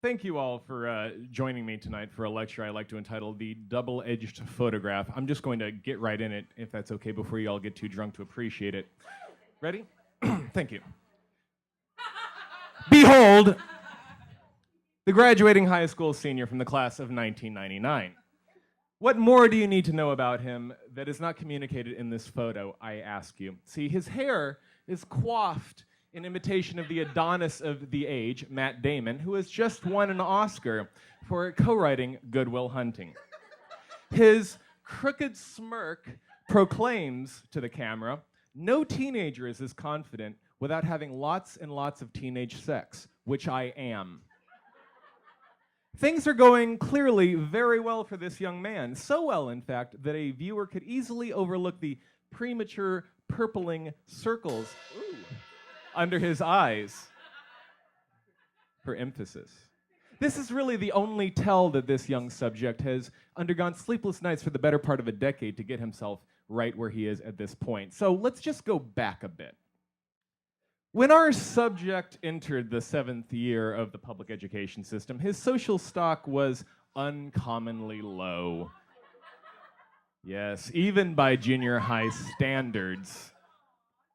Thank you all for joining me tonight for a lecture I like to entitle The Double-Edged Photograph. I'm just going to get right in it, if that's okay, before you all get too drunk to appreciate it. Ready? Thank you. Behold, the graduating high school senior from the class of 1999. What more do you need to know about him that is not communicated in this photo, I ask you? See, his hair is coiffed in imitation of the Adonis of the age, Matt Damon, who has just won an Oscar for co-writing Good Will Hunting. His crooked smirk proclaims to the camera, no teenager is as confident without having lots and lots of teenage sex, which I am. Things are going clearly very well for this young man. So well, in fact, that a viewer could easily overlook the premature purpling circles under his eyes for emphasis. This is really the only tell that this young subject has undergone sleepless nights for the better part of a decade to get himself right where he is at this point. So let's just go back a bit. When our subject entered the 7th year of the public education system, his social stock was uncommonly low. Yes, even by junior high standards.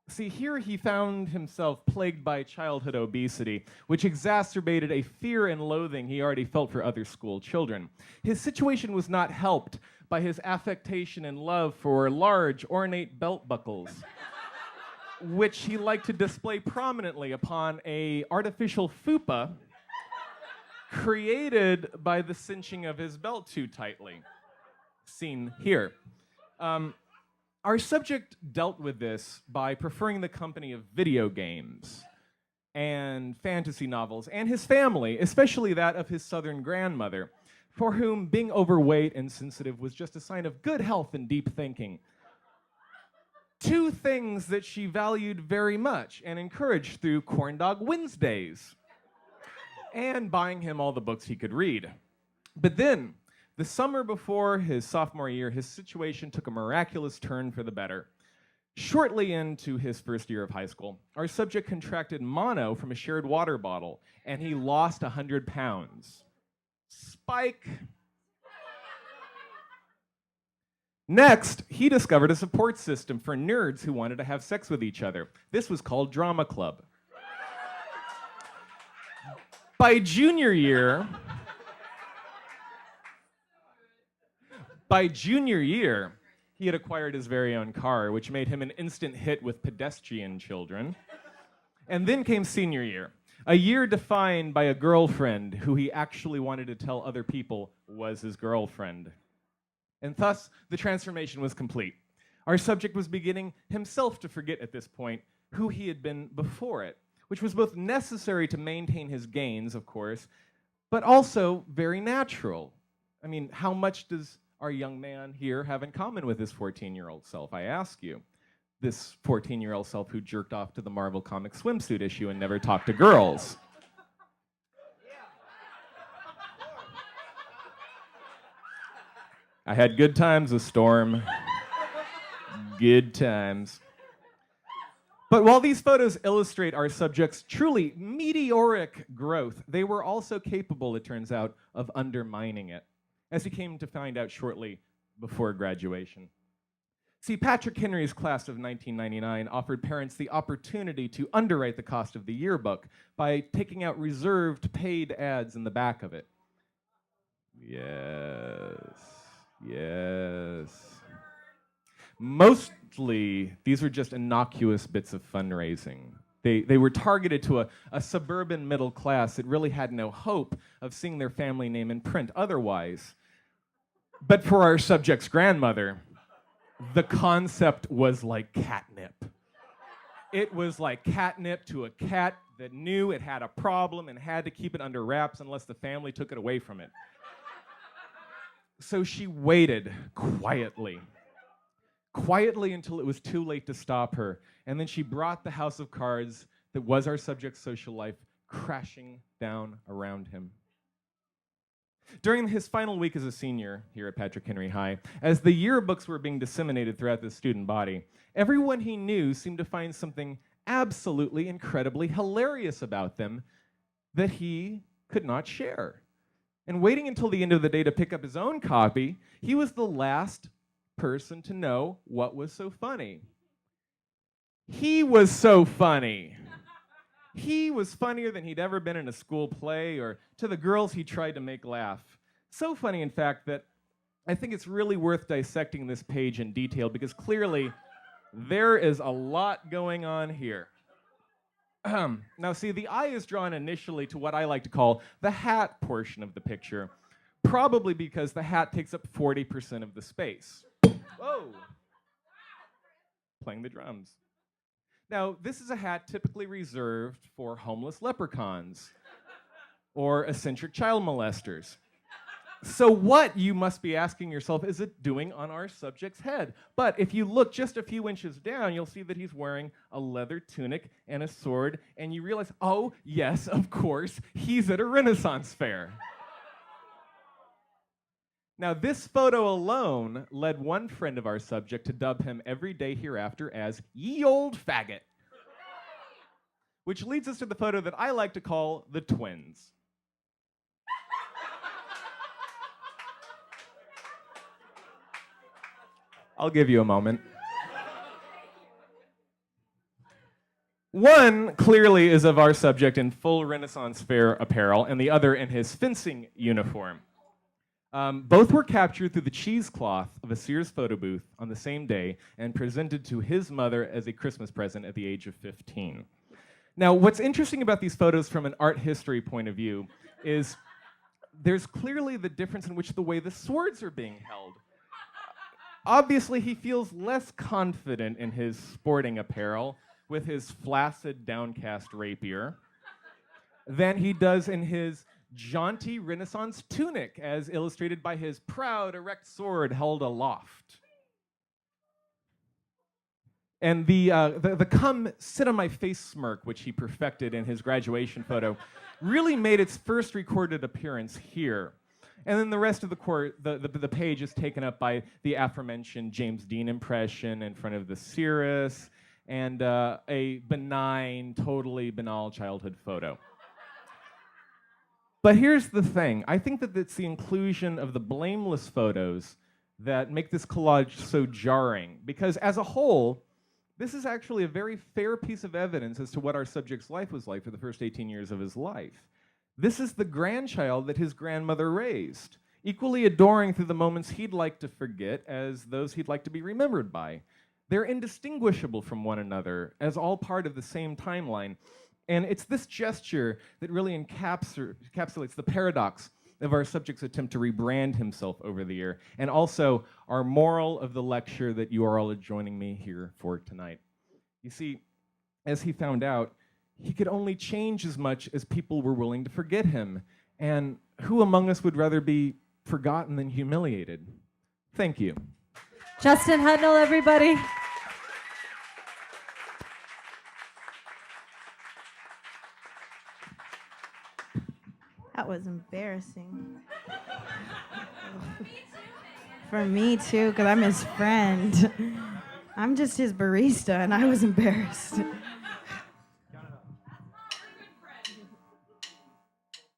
See, here he found himself plagued by childhood obesity, which exacerbated a fear and loathing he already felt for other school children. His situation was not helped by his affectation and love for large, ornate belt buckles, which he liked to display prominently upon an artificial fupa created by the cinching of his belt too tightly, seen here. Our subject dealt with this by preferring the company of video games and fantasy novels, and his family, especially that of his Southern grandmother, for whom being overweight and sensitive was just a sign of good health and deep thinking. Two things that she valued very much and encouraged through Corn Dog Wednesdays and buying him all the books he could read. But then, the summer before his sophomore year, his situation took a miraculous turn for the better. Shortly into his first year of high school, our subject contracted mono from a shared water bottle, and he lost 100 pounds. Spike. Next, he discovered a support system for nerds who wanted to have sex with each other. This was called Drama Club. By junior year, he had acquired his very own car, which made him an instant hit with pedestrian children. And then came senior year, a year defined by a girlfriend who he actually wanted to tell other people was his girlfriend. And thus, the transformation was complete. Our subject was beginning himself to forget at this point who he had been before it, which was both necessary to maintain his gains, of course, but also very natural. I mean, how much does our young man here have in common with his 14-year-old self, I ask you? This 14-year-old self who jerked off to the Marvel Comics swimsuit issue and never talked to girls. I had good times with Storm. Good times. But while these photos illustrate our subject's truly meteoric growth, they were also capable, it turns out, of undermining it, as he came to find out shortly before graduation. See, Patrick Henry's class of 1999 offered parents the opportunity to underwrite the cost of the yearbook by taking out reserved paid ads in the back of it. Yes. Mostly, these were just innocuous bits of fundraising. They were targeted to a suburban middle class that really had no hope of seeing their family name in print otherwise. But for our subject's grandmother, the concept was like catnip. It was like catnip to a cat that knew it had a problem and had to keep it under wraps unless the family took it away from it. So she waited quietly until it was too late to stop her, and then she brought the house of cards that was our subject's social life crashing down around him. During his final week as a senior here at Patrick Henry High, as the yearbooks were being disseminated throughout the student body, everyone he knew seemed to find something absolutely incredibly hilarious about them that he could not share. And waiting until the end of the day to pick up his own copy, he was the last person to know what was so funny. He was so funny. He was funnier than he'd ever been in a school play or to the girls he tried to make laugh. So funny, in fact, that I think it's really worth dissecting this page in detail because clearly there is a lot going on here. Now, see, the eye is drawn initially to what I like to call the hat portion of the picture, probably because the hat takes up 40% of the space. Whoa! Playing the drums. Now, this is a hat typically reserved for homeless leprechauns or eccentric child molesters. So what, you must be asking yourself, is it doing on our subject's head? But if you look just a few inches down, you'll see that he's wearing a leather tunic and a sword, and you realize, oh, yes, of course, he's at a Renaissance fair. Now, this photo alone led one friend of our subject to dub him every day hereafter as ye old faggot. Which leads us to the photo that I like to call the twins. I'll give you a moment. One clearly is of our subject in full Renaissance fair apparel, and the other in his fencing uniform. Both were captured through the cheesecloth of a Sears photo booth on the same day and presented to his mother as a Christmas present at the age of 15. Now, what's interesting about these photos from an art history point of view is there's clearly the difference in which the way the swords are being held. Obviously, he feels less confident in his sporting apparel with his flaccid, downcast rapier than he does in his jaunty Renaissance tunic, as illustrated by his proud, erect sword held aloft. And the come sit on my face smirk, which he perfected in his graduation photo, really made its first recorded appearance here. And then the rest of the page is taken up by the aforementioned James Dean impression in front of the Cirrus and a benign, totally banal childhood photo. But here's the thing. I think that it's the inclusion of the blameless photos that make this collage so jarring, because as a whole, this is actually a very fair piece of evidence as to what our subject's life was like for the first 18 years of his life. This is the grandchild that his grandmother raised, equally adoring through the moments he'd like to forget as those he'd like to be remembered by. They're indistinguishable from one another as all part of the same timeline. And it's this gesture that really encapsulates the paradox of our subject's attempt to rebrand himself over the year, and also our moral of the lecture that you are all joining me here for tonight. You see, as he found out, he could only change as much as people were willing to forget him. And who among us would rather be forgotten than humiliated? Thank you. Justin Hudnall, everybody. That was embarrassing. For me too, because I'm his friend. I'm just his barista, and I was embarrassed.